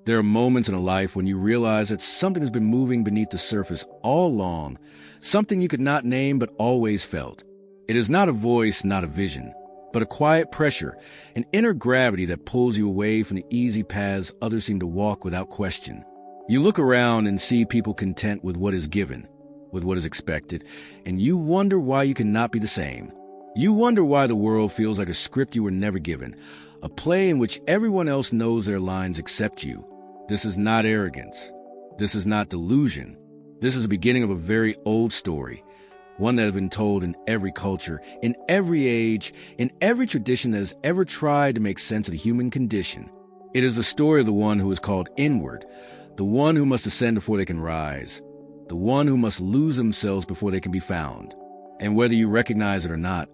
There are moments in a life when you realize that something has been moving beneath the surface all along, something you could not name but always felt. It is not a voice, not a vision, but a quiet pressure, an inner gravity that pulls you away from the easy paths others seem to walk without question. You look around and see people content with what is given, with what is expected, and you wonder why you cannot be the same. You wonder why the world feels like a script you were never given, a play in which everyone else knows their lines except you. This is not arrogance. This is not delusion. This is the beginning of a very old story, one that has been told in every culture, in every age, in every tradition that has ever tried to make sense of the human condition. It is the story of the one who is called inward, the one who must ascend before they can rise, the one who must lose themselves before they can be found. And whether you recognize it or not,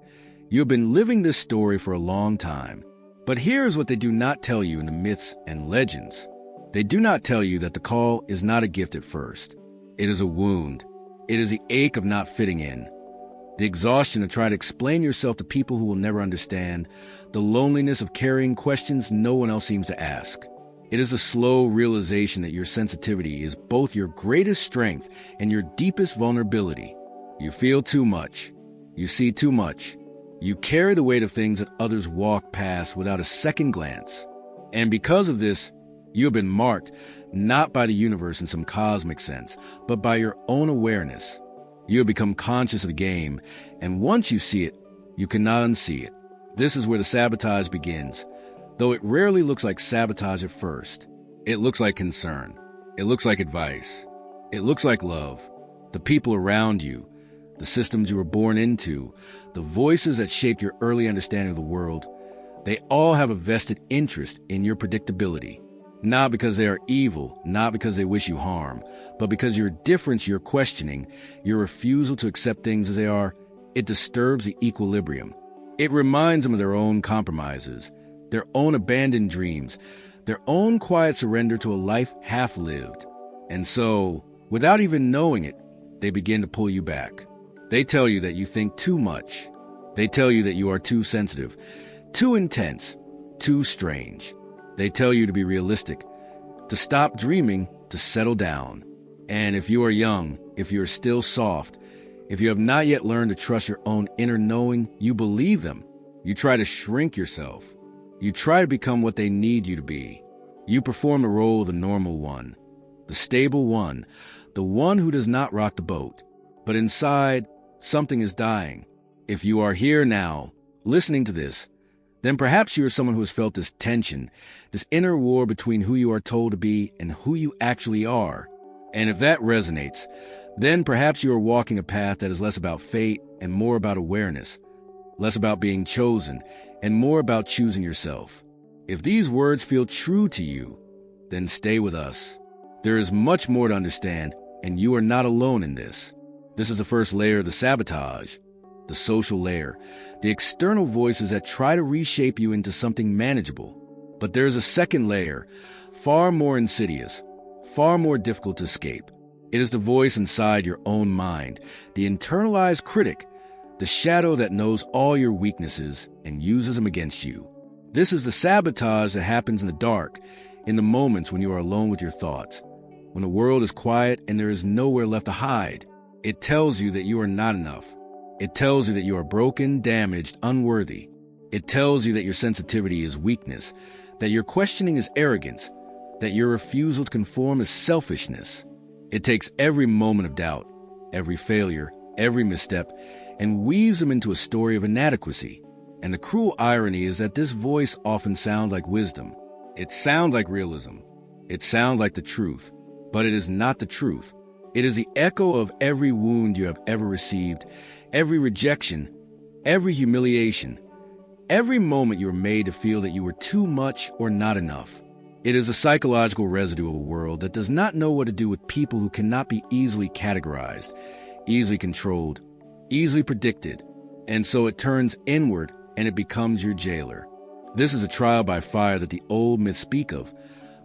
you have been living this story for a long time. But here's what they do not tell you in the myths and legends. They do not tell you that the call is not a gift at first. It is a wound. It is the ache of not fitting in, the exhaustion to try to explain yourself to people who will never understand, the loneliness of carrying questions no one else seems to ask. It is a slow realization that your sensitivity is both your greatest strength and your deepest vulnerability. You feel too much. You see too much. You carry the weight of things that others walk past without a second glance. And because of this, you have been marked not by the universe in some cosmic sense, but by your own awareness. You have become conscious of the game, and once you see it, you cannot unsee it. This is where the sabotage begins, though it rarely looks like sabotage at first. It looks like concern. It looks like advice. It looks like love. The people around you, the systems you were born into, the voices that shaped your early understanding of the world, they all have a vested interest in your predictability. Not because they are evil, not because they wish you harm, but because your difference you're questioning, your refusal to accept things as they are, it disturbs the equilibrium. It reminds them of their own compromises, their own abandoned dreams, their own quiet surrender to a life half-lived. And so, without even knowing it, they begin to pull you back. They tell you that you think too much. They tell you that you are too sensitive, too intense, too strange. They tell you to be realistic, to stop dreaming, to settle down. And if you are young, if you are still soft, if you have not yet learned to trust your own inner knowing, you believe them. You try to shrink yourself. You try to become what they need you to be. You perform the role of the normal one, the stable one, the one who does not rock the boat. But inside, something is dying. If you are here now, listening to this, then perhaps you are someone who has felt this tension, this inner war between who you are told to be and who you actually are. And if that resonates, then perhaps you are walking a path that is less about fate and more about awareness, less about being chosen and more about choosing yourself. If these words feel true to you, then stay with us. There is much more to understand, and you are not alone in this. This is the first layer of the sabotage. The social layer, the external voices that try to reshape you into something manageable. But there's a second layer, far more insidious, far more difficult to escape. It is the voice inside your own mind, the internalized critic, the shadow that knows all your weaknesses and uses them against you. This is the sabotage that happens in the dark, in the moments when you are alone with your thoughts, when the world is quiet and there is nowhere left to hide. It tells you that you are not enough. It tells you that you are broken, damaged, unworthy. It tells you that your sensitivity is weakness, that your questioning is arrogance, that your refusal to conform is selfishness. It takes every moment of doubt, every failure, every misstep, and weaves them into a story of inadequacy. And the cruel irony is that this voice often sounds like wisdom. It sounds like realism. It sounds like the truth, but it is not the truth. It is the echo of every wound you have ever received, every rejection, every humiliation, every moment you were made to feel that you were too much or not enough. It is a psychological residue of a world that does not know what to do with people who cannot be easily categorized, easily controlled, easily predicted, and so it turns inward and it becomes your jailer. This is a trial by fire that the old myths speak of,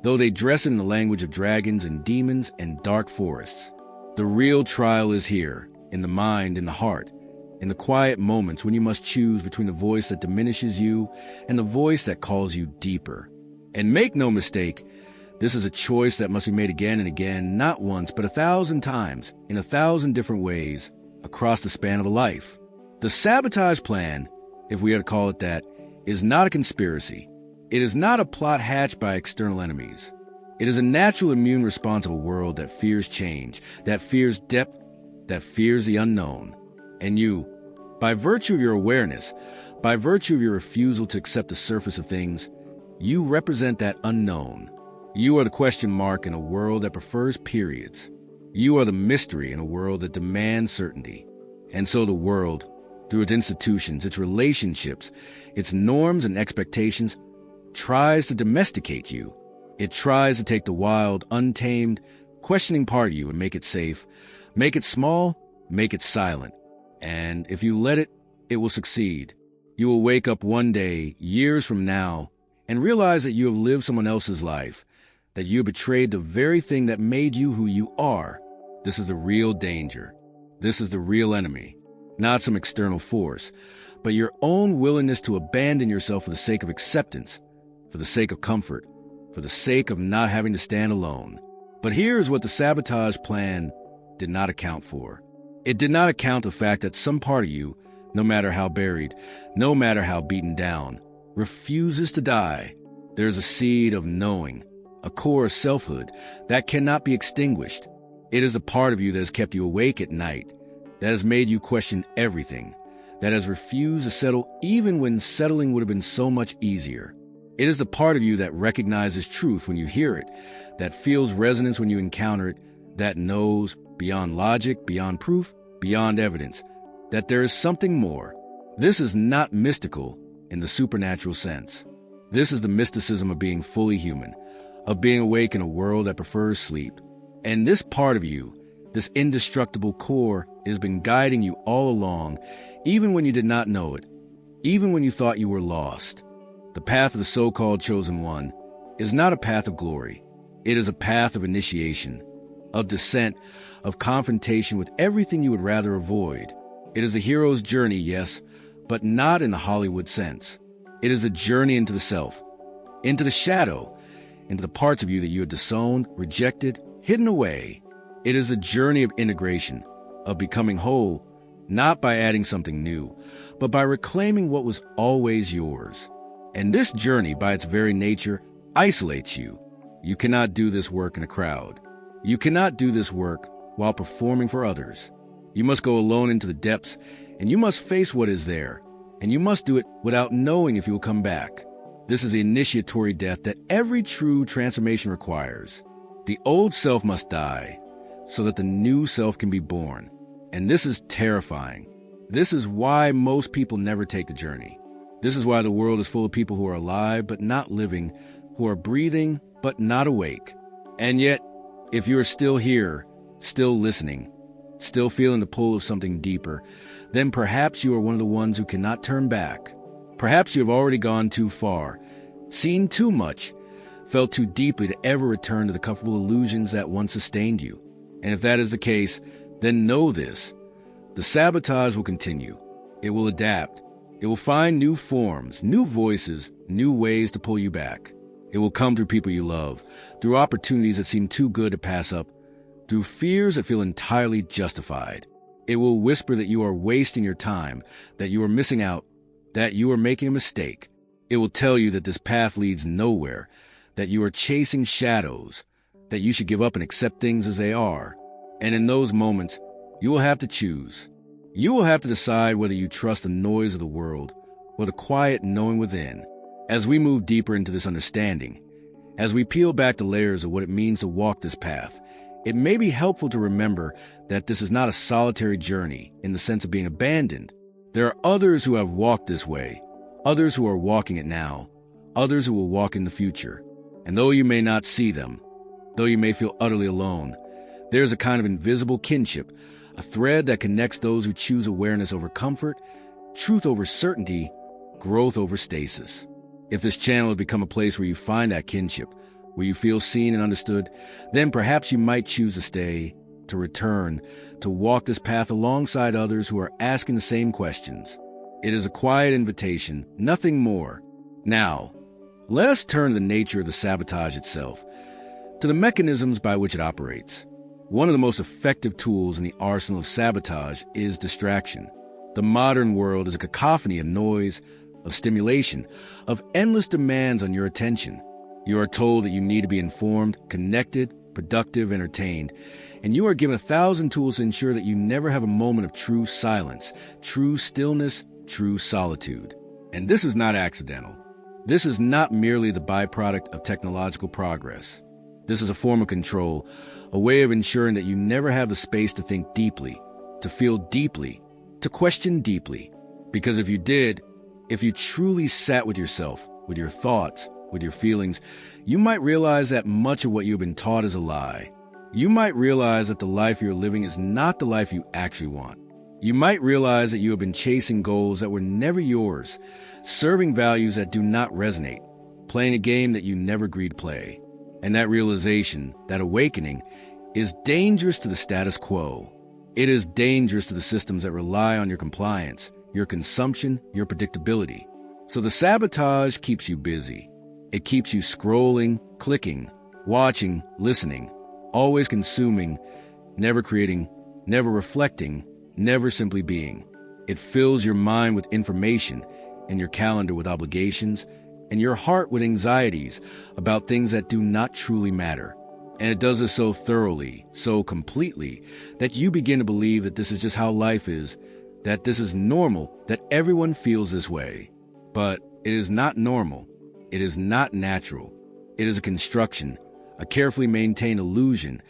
though they dress it in the language of dragons and demons and dark forests. The real trial is here, in the mind, in the heart, in the quiet moments when you must choose between the voice that diminishes you and the voice that calls you deeper. And make no mistake, This is a choice that must be made again and again, not once, but 1,000 times, in 1,000 different ways, across the span of a life. The sabotage plan, if we are to call it that, is not a conspiracy. It is not a plot hatched by external enemies. It is a natural immune response of a world that fears change, that fears depth, that fears the unknown. And you, by virtue of your awareness, by virtue of your refusal to accept the surface of things, you represent that unknown. You are the question mark in a world that prefers periods. You are the mystery in a world that demands certainty. And so the world, through its institutions, its relationships, its norms and expectations, tries to domesticate you. It tries to take the wild, untamed, questioning part of you and make it safe, make it small, make it silent. And if you let it, it will succeed. You will wake up one day, years from now, and realize that you have lived someone else's life, that you have betrayed the very thing that made you who you are. This is the real danger. This is the real enemy. Not some external force, but your own willingness to abandon yourself for the sake of acceptance, for the sake of comfort, for the sake of not having to stand alone. But here's what the sabotage plan did not account for. It did not account the fact that some part of you, no matter how buried, no matter how beaten down, refuses to die. There's a seed of knowing, a core of selfhood that cannot be extinguished. It is a part of you that has kept you awake at night, that has made you question everything, that has refused to settle even when settling would have been so much easier. It is the part of you that recognizes truth when you hear it, that feels resonance when you encounter it, that knows, beyond logic, beyond proof, beyond evidence, that there is something more. This is not mystical in the supernatural sense. This is the mysticism of being fully human, of being awake in a world that prefers sleep. And this part of you, this indestructible core, has been guiding you all along, even when you did not know it, even when you thought you were lost. The path of the so-called chosen one is not a path of glory. It is a path of initiation, of descent, of confrontation with everything you would rather avoid. It is a hero's journey, yes, but not in the Hollywood sense. It is a journey into the self, into the shadow, into the parts of you that you had disowned, rejected, hidden away. It is a journey of integration, of becoming whole, not by adding something new, but by reclaiming what was always yours. And this journey, by its very nature, isolates you. You cannot do this work in a crowd. You cannot do this work while performing for others. You must go alone into the depths, and you must face what is there, and you must do it without knowing if you will come back. This is the initiatory death that every true transformation requires. The old self must die, so that the new self can be born. And this is terrifying. This is why most people never take the journey. This is why the world is full of people who are alive but not living, who are breathing but not awake. And yet, if you are still here, still listening, still feeling the pull of something deeper, then perhaps you are one of the ones who cannot turn back. Perhaps you have already gone too far, seen too much, felt too deeply to ever return to the comfortable illusions that once sustained you. And if that is the case, then know this. The sabotage will continue. It will adapt. It will find new forms, new voices, new ways to pull you back. It will come through people you love, through opportunities that seem too good to pass up, through fears that feel entirely justified. It will whisper that you are wasting your time, that you are missing out, that you are making a mistake. It will tell you that this path leads nowhere, that you are chasing shadows, that you should give up and accept things as they are. And in those moments, you will have to choose. You will have to decide whether you trust the noise of the world or the quiet knowing within. As we move deeper into this understanding, as we peel back the layers of what it means to walk this path, it may be helpful to remember that this is not a solitary journey in the sense of being abandoned. There are others who have walked this way, others who are walking it now, others who will walk in the future. And though you may not see them, though you may feel utterly alone, there is a kind of invisible kinship, a thread that connects those who choose awareness over comfort, truth over certainty, growth over stasis. If this channel has become a place where you find that kinship, where you feel seen and understood, then perhaps you might choose to stay, to return, to walk this path alongside others who are asking the same questions. It is a quiet invitation, nothing more. Now, let us turn to the nature of the sabotage itself. to the mechanisms by which it operates. One of the most effective tools in the arsenal of sabotage is distraction. The modern world is a cacophony of noise, of stimulation, of endless demands on your attention. You are told that you need to be informed, connected, productive, entertained, and you are given 1,000 tools to ensure that you never have a moment of true silence, true stillness, true solitude. And this is not accidental. This is not merely the byproduct of technological progress. This is a form of control, a way of ensuring that you never have the space to think deeply, to feel deeply, to question deeply. Because if you did, if you truly sat with yourself, with your thoughts, with your feelings, you might realize that much of what you've been taught is a lie. You might realize that the life you're living is not the life you actually want. You might realize that you have been chasing goals that were never yours, serving values that do not resonate, playing a game that you never agreed to play. And that realization, that awakening, is dangerous to the status quo. It is dangerous to the systems that rely on your compliance, your consumption, your predictability. So the sabotage keeps you busy. It keeps you scrolling, clicking, watching, listening, always consuming, never creating, never reflecting, never simply being. It fills your mind with information and your calendar with obligations and your heart with anxieties about things that do not truly matter. And it does this so thoroughly, so completely, that you begin to believe that this is just how life is, that this is normal, that everyone feels this way. But it is not normal. It is not natural. It is a construction, a carefully maintained illusion,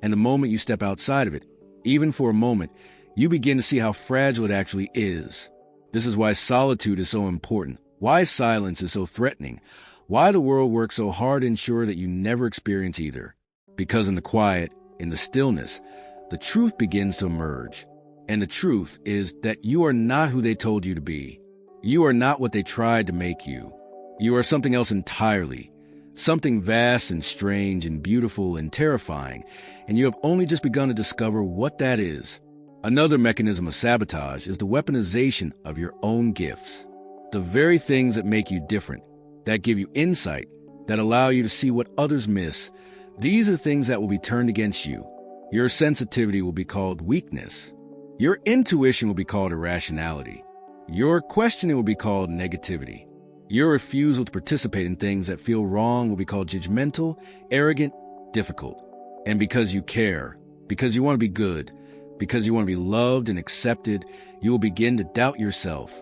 and the moment you step outside of it, even for a moment, you begin to see how fragile it actually is. This is why solitude is so important, why silence is so threatening, why the world works so hard to ensure that you never experience either. Because in the quiet, in the stillness, the truth begins to emerge. And the truth is that you are not who they told you to be. You are not what they tried to make you. You are something else entirely, something vast and strange and beautiful and terrifying, and you have only just begun to discover what that is. Another mechanism of sabotage is the weaponization of your own gifts. The very things that make you different, that give you insight, that allow you to see what others miss, these are the things that will be turned against you. Your sensitivity will be called weakness. Your intuition will be called irrationality. Your questioning will be called negativity. Your refusal to participate in things that feel wrong will be called judgmental, arrogant, difficult. And because you care, because you want to be good, because you want to be loved and accepted, you will begin to doubt yourself.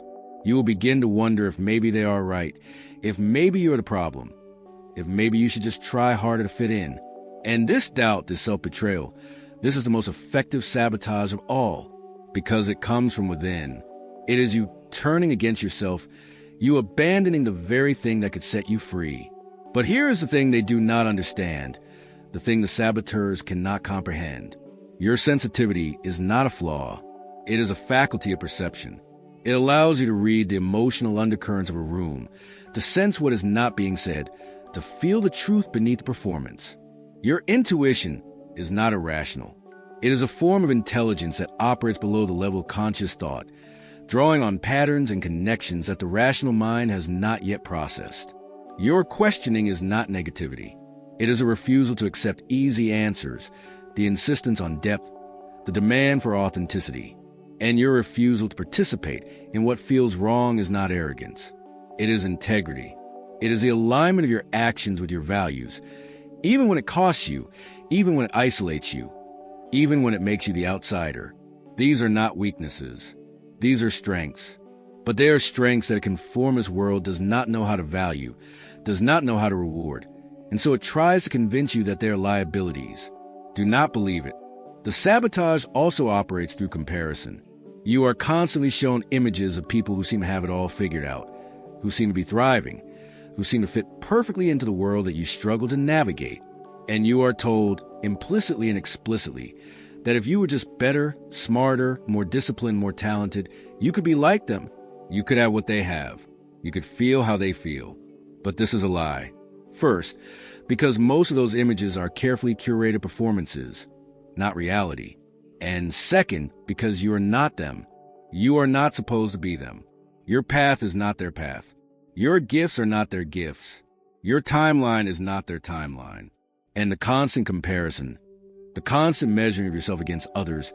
You will begin to wonder if maybe they are right, if maybe you're the problem, if maybe you should just try harder to fit in. And this doubt, this self-betrayal, this is the most effective sabotage of all, because it comes from within. It is you turning against yourself, you abandoning the very thing that could set you free. But here is the thing they do not understand, the thing the saboteurs cannot comprehend. Your sensitivity is not a flaw. It is a faculty of perception. It allows you to read the emotional undercurrents of a room, to sense what is not being said, to feel the truth beneath the performance. Your intuition is not irrational. It is a form of intelligence that operates below the level of conscious thought, drawing on patterns and connections that the rational mind has not yet processed. Your questioning is not negativity. It is a refusal to accept easy answers, the insistence on depth, the demand for authenticity. And your refusal to participate in what feels wrong is not arrogance. It is integrity. It is the alignment of your actions with your values, even when it costs you, even when it isolates you, even when it makes you the outsider. These are not weaknesses. These are strengths. But they are strengths that a conformist world does not know how to value, does not know how to reward, and so it tries to convince you that they are liabilities. Do not believe it. The sabotage also operates through comparison. You are constantly shown images of people who seem to have it all figured out, who seem to be thriving, who seem to fit perfectly into the world that you struggle to navigate. And you are told, implicitly and explicitly, that if you were just better, smarter, more disciplined, more talented, you could be like them. You could have what they have. You could feel how they feel. But this is a lie. First, because most of those images are carefully curated performances, not reality. And second, because you are not them. You are not supposed to be them. Your path is not their path. Your gifts are not their gifts. Your timeline is not their timeline. And the constant comparison, the constant measuring of yourself against others,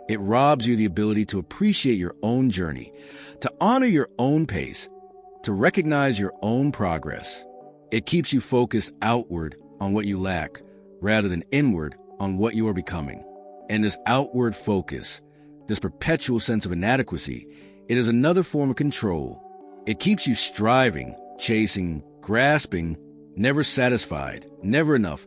it robs you the ability to appreciate your own journey, to honor your own pace, to recognize your own progress. It keeps you focused outward on what you lack, rather than inward on what you are becoming. And this outward focus, this perpetual sense of inadequacy, it is another form of control. It keeps you striving, chasing, grasping, never satisfied, never enough,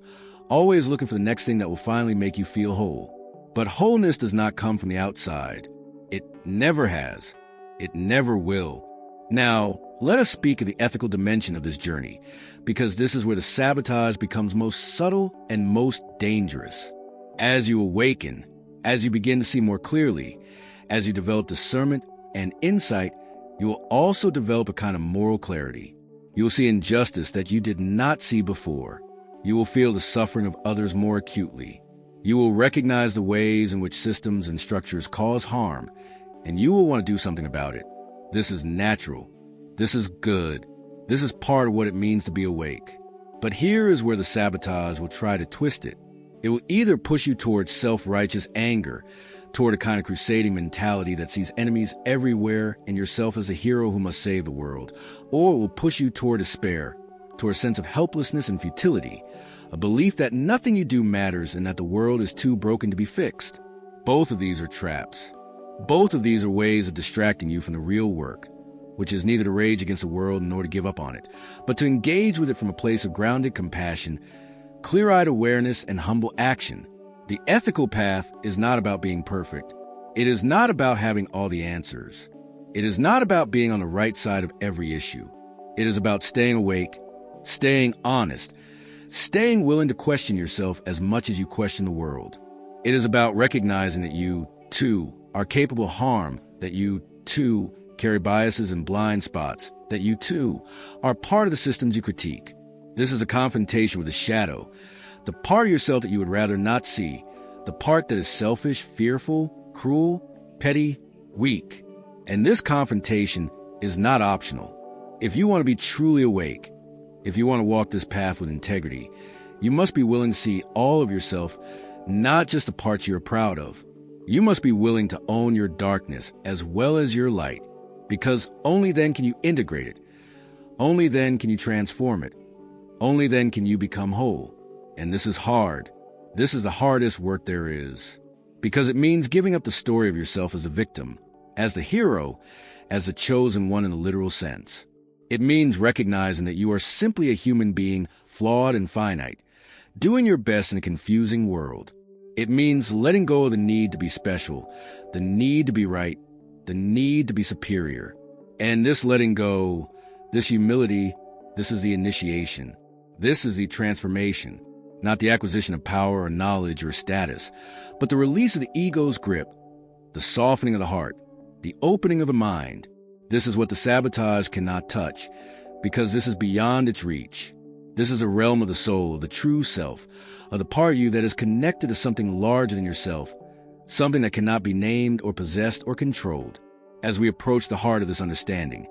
always looking for the next thing that will finally make you feel whole. But wholeness does not come from the outside. It never has. It never will. Now, let us speak of the ethical dimension of this journey, because this is where the sabotage becomes most subtle and most dangerous. As you awaken, as you begin to see more clearly, as you develop discernment and insight, you will also develop a kind of moral clarity. You will see injustice that you did not see before. You will feel the suffering of others more acutely. You will recognize the ways in which systems and structures cause harm, and you will want to do something about it. This is natural. This is good. This is part of what it means to be awake. But here is where the sabotage will try to twist it. It will either push you towards self-righteous anger, toward a kind of crusading mentality that sees enemies everywhere and yourself as a hero who must save the world, or it will push you toward despair, toward a sense of helplessness and futility, a belief that nothing you do matters and that the world is too broken to be fixed. Both of these are traps. Both of these are ways of distracting you from the real work, which is neither to rage against the world nor to give up on it, but to engage with it from a place of grounded compassion, clear-eyed awareness, and humble action. The ethical path is not about being perfect. It is not about having all the answers. It is not about being on the right side of every issue. It is about staying awake, staying honest, staying willing to question yourself as much as you question the world. It is about recognizing that you, too, are capable of harm, that you, too, carry biases and blind spots, that you, too, are part of the systems you critique. This is a confrontation with the shadow, the part of yourself that you would rather not see, the part that is selfish, fearful, cruel, petty, weak. And this confrontation is not optional. If you want to be truly awake, if you want to walk this path with integrity, you must be willing to see all of yourself, not just the parts you're proud of. You must be willing to own your darkness as well as your light, because only then can you integrate it. Only then can you transform it. Only then can you become whole. And this is hard. This is the hardest work there is, because it means giving up the story of yourself as a victim, as the hero, as the chosen one in the literal sense. It means recognizing that you are simply a human being, flawed and finite, doing your best in a confusing world. It means letting go of the need to be special, the need to be right, the need to be superior. And this letting go, this humility, this is the initiation. This is the transformation, not the acquisition of power or knowledge or status, but the release of the ego's grip, the softening of the heart, the opening of the mind. This is what the sabotage cannot touch, because this is beyond its reach. This is a realm of the soul, the true self, of the part of you that is connected to something larger than yourself, something that cannot be named or possessed or controlled. As we approach the heart of this understanding,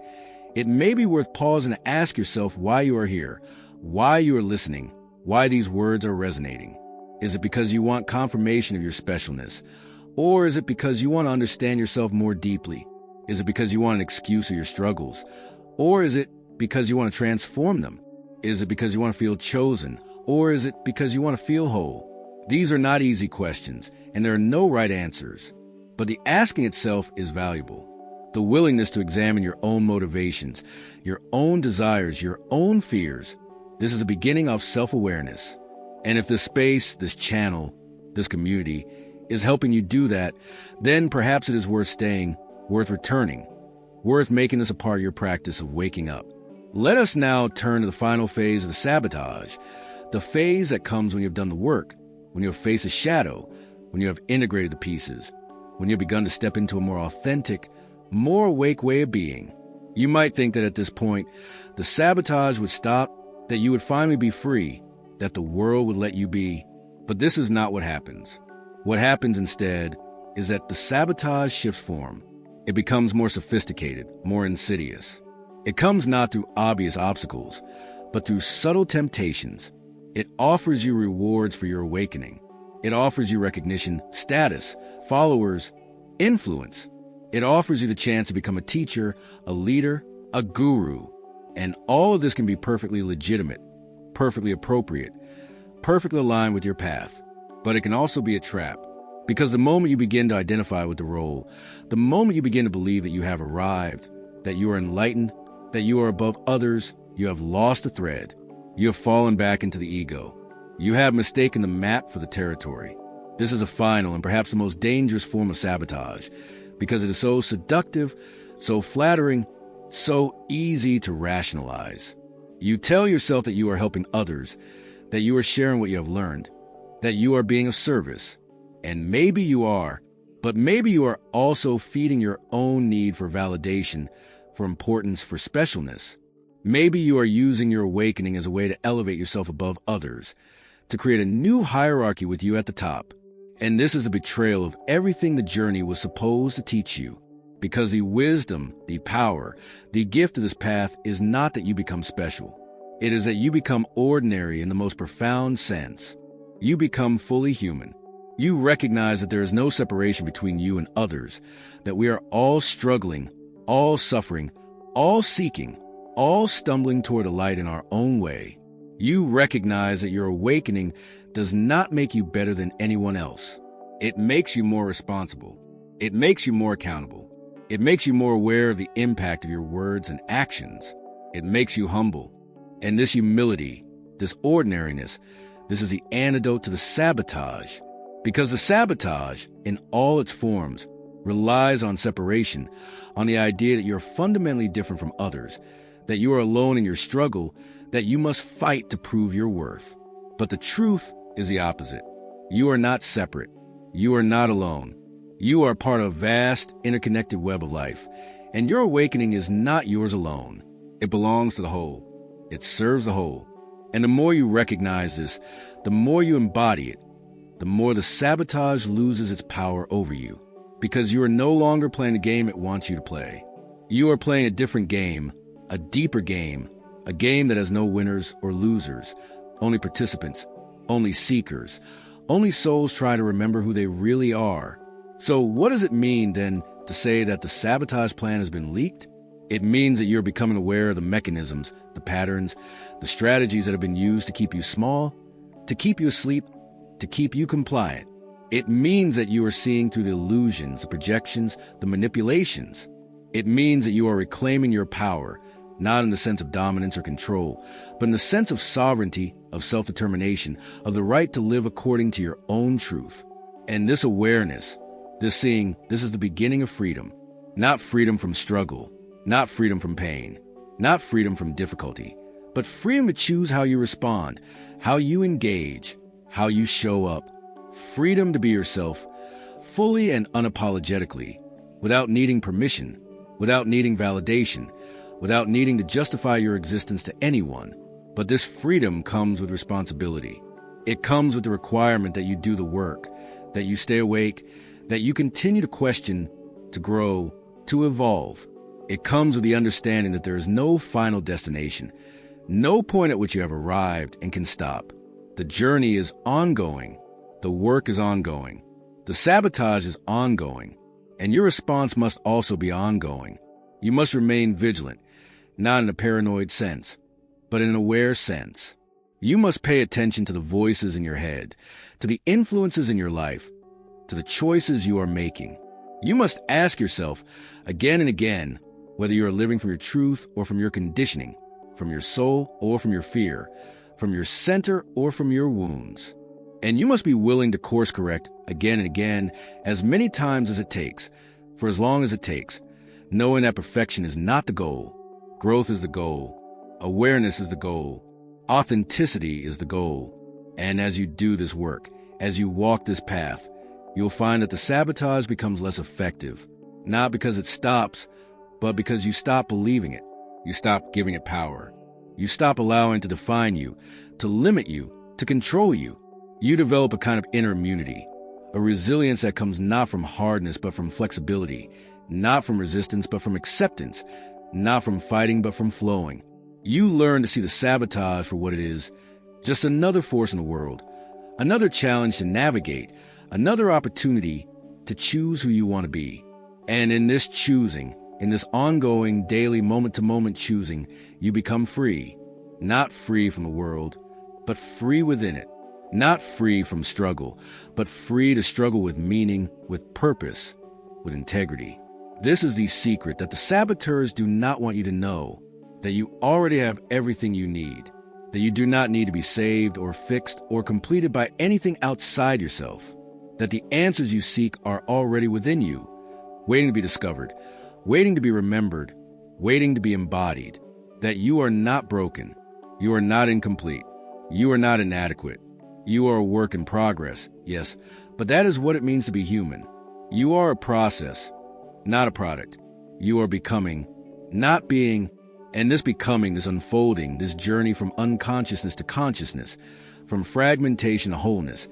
it may be worth pausing to ask yourself why you are here, why you are listening, why these words are resonating. Is it because you want confirmation of your specialness? Or is it because you want to understand yourself more deeply? Is it because you want an excuse of your struggles? Or is it because you want to transform them? Is it because you want to feel chosen? Or is it because you want to feel whole? These are not easy questions, and there are no right answers. But the asking itself is valuable. The willingness to examine your own motivations, your own desires, your own fears. This is the beginning of self-awareness. And if this space, this channel, this community is helping you do that, then perhaps it is worth staying, worth returning, worth making this a part of your practice of waking up. Let us now turn to the final phase of the sabotage, the phase that comes when you have done the work, when you have faced a shadow, when you have integrated the pieces, when you have begun to step into a more authentic, more awake way of being. You might think that at this point, the sabotage would stop, that you would finally be free, that the world would let you be. But this is not what happens. What happens instead is that the sabotage shifts form. It becomes more sophisticated, more insidious. It comes not through obvious obstacles, but through subtle temptations. It offers you rewards for your awakening. It offers you recognition, status, followers, influence. It offers you the chance to become a teacher, a leader, a guru. And all of this can be perfectly legitimate, perfectly appropriate, perfectly aligned with your path. But it can also be a trap. Because the moment you begin to identify with the role, the moment you begin to believe that you have arrived, that you are enlightened, that you are above others, you have lost the thread. You have fallen back into the ego. You have mistaken the map for the territory. This is a final and perhaps the most dangerous form of sabotage, because it is so seductive, so flattering, so easy to rationalize. You tell yourself that you are helping others, that you are sharing what you have learned, that you are being of service. And maybe you are, but maybe you are also feeding your own need for validation, for importance, for specialness. Maybe you are using your awakening as a way to elevate yourself above others, to create a new hierarchy with you at the top. And this is a betrayal of everything the journey was supposed to teach you. Because the wisdom, the power, the gift of this path is not that you become special. It is that you become ordinary in the most profound sense. You become fully human. You recognize that there is no separation between you and others, that we are all struggling, all suffering, all seeking, all stumbling toward a light in our own way. You recognize that your awakening does not make you better than anyone else. It makes you more responsible. It makes you more accountable. It makes you more aware of the impact of your words and actions. It makes you humble. And this humility, this ordinariness, this is the antidote to the sabotage. Because the sabotage, in all its forms, relies on separation, on the idea that you're fundamentally different from others, that you are alone in your struggle, that you must fight to prove your worth. But the truth is the opposite. You are not separate. You are not alone. You are part of a vast, interconnected web of life, and your awakening is not yours alone. It belongs to the whole. It serves the whole. And the more you recognize this, the more you embody it, the more the sabotage loses its power over you, because you are no longer playing the game it wants you to play. You are playing a different game, a deeper game, a game that has no winners or losers, only participants, only seekers, only souls try to remember who they really are. So what does it mean, then, to say that the sabotage plan has been leaked? It means that you're becoming aware of the mechanisms, the patterns, the strategies that have been used to keep you small, to keep you asleep, to keep you compliant. It means that you are seeing through the illusions, the projections, the manipulations. It means that you are reclaiming your power, not in the sense of dominance or control, but in the sense of sovereignty, of self-determination, of the right to live according to your own truth. And this awareness, this seeing, this is the beginning of freedom. Not freedom from struggle, not freedom from pain, not freedom from difficulty, but freedom to choose how you respond, how you engage, how you show up. Freedom to be yourself, fully and unapologetically, without needing permission, without needing validation, without needing to justify your existence to anyone. But this freedom comes with responsibility. It comes with the requirement that you do the work, that you stay awake, that you continue to question, to grow, to evolve. It comes with the understanding that there is no final destination, no point at which you have arrived and can stop. The journey is ongoing. The work is ongoing. The sabotage is ongoing. And your response must also be ongoing. You must remain vigilant, not in a paranoid sense, but in an aware sense. You must pay attention to the voices in your head, to the influences in your life, to the choices you are making. You must ask yourself again and again whether you are living from your truth or from your conditioning, from your soul or from your fear, from your center or from your wounds. And you must be willing to course correct again and again, as many times as it takes, for as long as it takes, knowing that perfection is not the goal. Growth is the goal. Awareness is the goal. Authenticity is the goal. And as you do this work, as you walk this path, you'll find that the sabotage becomes less effective, not because it stops, but because you stop believing it. You stop giving it power. You stop allowing it to define you, to limit you, to control you. You develop a kind of inner immunity, a resilience that comes not from hardness but from flexibility, not from resistance but from acceptance, not from fighting but from flowing. You learn to see the sabotage for what it is Just another force in the world, another challenge to navigate, another opportunity to choose who you want to be. And in this choosing, in this ongoing, daily, moment-to-moment choosing, you become free. Not free from the world, but free within it. Not free from struggle, but free to struggle with meaning, with purpose, with integrity. This is the secret that the saboteurs do not want you to know, that you already have everything you need, that you do not need to be saved or fixed or completed by anything outside yourself, that the answers you seek are already within you, waiting to be discovered, waiting to be remembered, waiting to be embodied, that you are not broken, you are not incomplete, you are not inadequate, you are a work in progress, yes, but that is what it means to be human. You are a process, not a product. You are becoming, not being, and this becoming, this unfolding, this journey from unconsciousness to consciousness, from fragmentation to wholeness,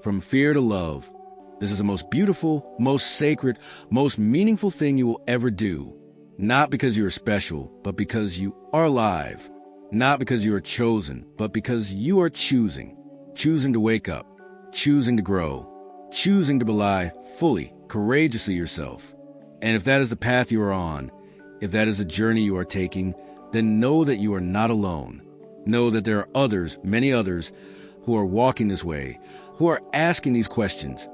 from fear to love. This is the most beautiful, most sacred, most meaningful thing you will ever do. Not because you are special, but because you are alive. Not because you are chosen, but because you are choosing. Choosing to wake up, choosing to grow, choosing to belie fully, courageously yourself. And if that is the path you are on, if that is the journey you are taking, then know that you are not alone. Know that there are others, many others, who are walking this way, who are asking these questions,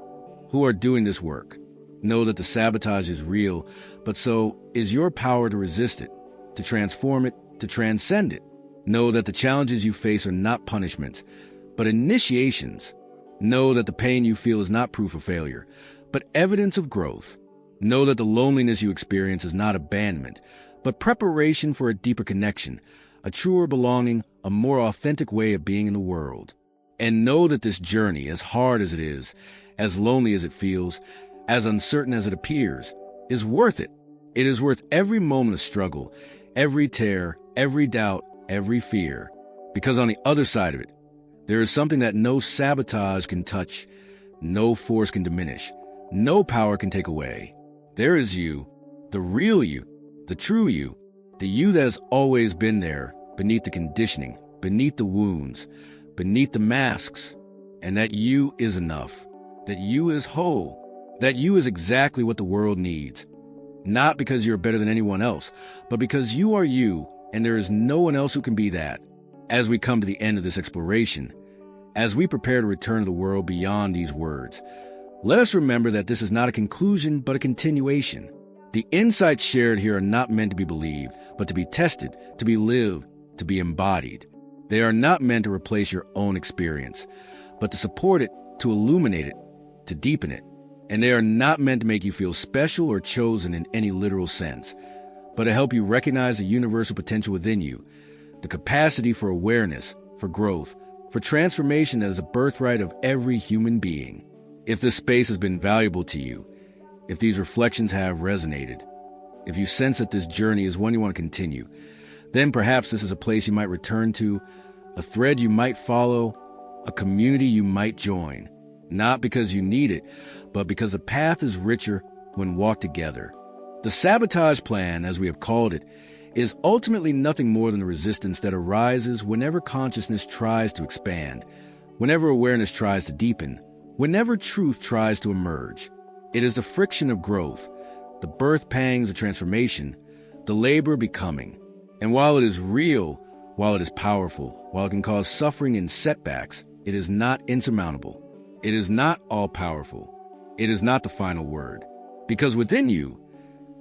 who are doing this work. Know that the sabotage is real, but so is your power to resist it, to transform it, to transcend it. Know that the challenges you face are not punishments, but initiations. Know that the pain you feel is not proof of failure, but evidence of growth. Know that the loneliness you experience is not abandonment, but preparation for a deeper connection, a truer belonging, a more authentic way of being in the world. And know that this journey, as hard as it is, as lonely as it feels, as uncertain as it appears, is worth it. It is worth every moment of struggle, every tear, every doubt, every fear. Because on the other side of it, there is something that no sabotage can touch, no force can diminish, no power can take away. There is you, the real you, the true you, the you that has always been there, beneath the conditioning, beneath the wounds, beneath the masks. And that you is enough, that you is whole, that you is exactly what the world needs. Not because you're better than anyone else, but because you are you, and there is no one else who can be that. As we come to the end of this exploration, as we prepare to return to the world beyond these words, let us remember that this is not a conclusion, but a continuation. The insights shared here are not meant to be believed, but to be tested, to be lived, to be embodied. They are not meant to replace your own experience, but to support it, to illuminate it, to deepen it. And they are not meant to make you feel special or chosen in any literal sense, but to help you recognize the universal potential within you, the capacity for awareness, for growth, for transformation that is a birthright of every human being. If this space has been valuable to you, if these reflections have resonated, if you sense that this journey is one you want to continue, then perhaps this is a place you might return to, a thread you might follow, a community you might join, not because you need it, but because the path is richer when walked together. The sabotage plan, as we have called it, is ultimately nothing more than the resistance that arises whenever consciousness tries to expand, whenever awareness tries to deepen, whenever truth tries to emerge. It is the friction of growth, the birth pangs of transformation, the labor of becoming. And while it is real, while it is powerful, while it can cause suffering and setbacks, it is not insurmountable. It is not all-powerful. It is not the final word. Because within you,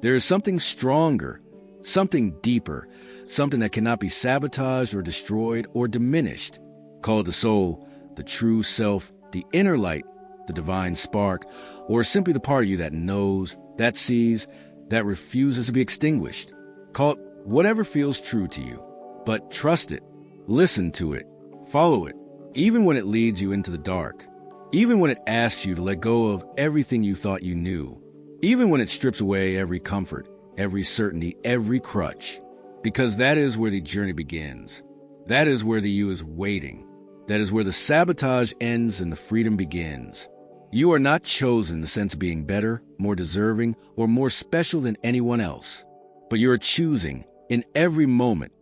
there is something stronger, something deeper, something that cannot be sabotaged or destroyed or diminished. Call it the soul, the true self, the inner light, the divine spark, or simply the part of you that knows, that sees, that refuses to be extinguished. Call it whatever feels true to you, but trust it, listen to it, follow it, even when it leads you into the dark, even when it asks you to let go of everything you thought you knew, even when it strips away every comfort, every certainty, every crutch, because that is where the journey begins. That is where the you is waiting. That is where the sabotage ends and the freedom begins. You are not chosen in the sense of being better, more deserving, or more special than anyone else. But you are choosing, in every moment,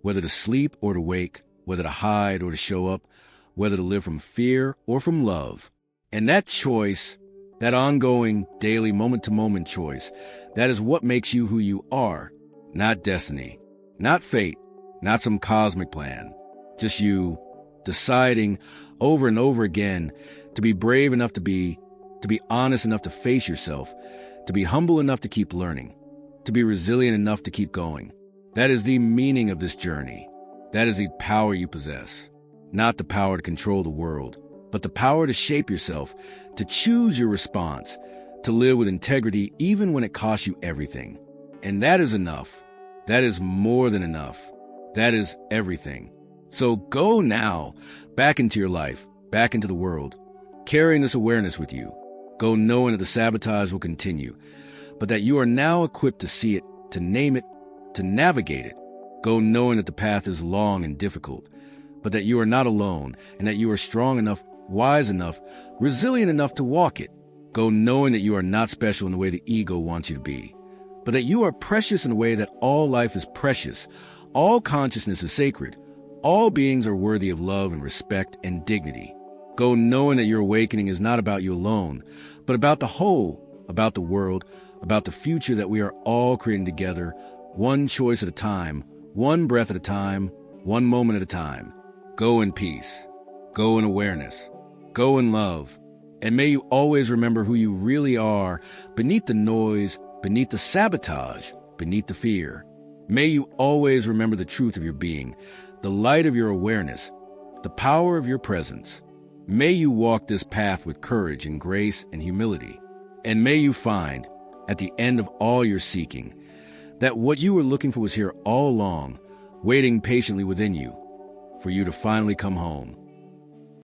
whether to sleep or to wake, whether to hide or to show up, whether to live from fear or from love. And that choice, that ongoing, daily, moment-to-moment choice, that is what makes you who you are, not destiny, not fate, not some cosmic plan. Just you deciding over and over again to be brave enough to be honest enough to face yourself, to be humble enough to keep learning, to be resilient enough to keep going. That is the meaning of this journey. That is the power you possess. Not the power to control the world, but the power to shape yourself, to choose your response, to live with integrity even when it costs you everything. And that is enough. That is more than enough. That is everything. So go now, back into your life, back into the world, carrying this awareness with you. Go knowing that the sabotage will continue, but that you are now equipped to see it, to name it, to navigate it. Go knowing that the path is long and difficult, but that you are not alone and that you are strong enough, wise enough, resilient enough to walk it. Go knowing that you are not special in the way the ego wants you to be, but that you are precious in a way that all life is precious, all consciousness is sacred, all beings are worthy of love and respect and dignity. Go knowing that your awakening is not about you alone, but about the whole, about the world, about the future that we are all creating together, one choice at a time, one breath at a time, one moment at a time. Go in peace. Go in awareness. Go in love. And may you always remember who you really are beneath the noise, beneath the sabotage, beneath the fear. May you always remember the truth of your being, the light of your awareness, the power of your presence. May you walk this path with courage and grace and humility. And may you find, at the end of all your seeking, that what you were looking for was here all along, waiting patiently within you, for you to finally come home.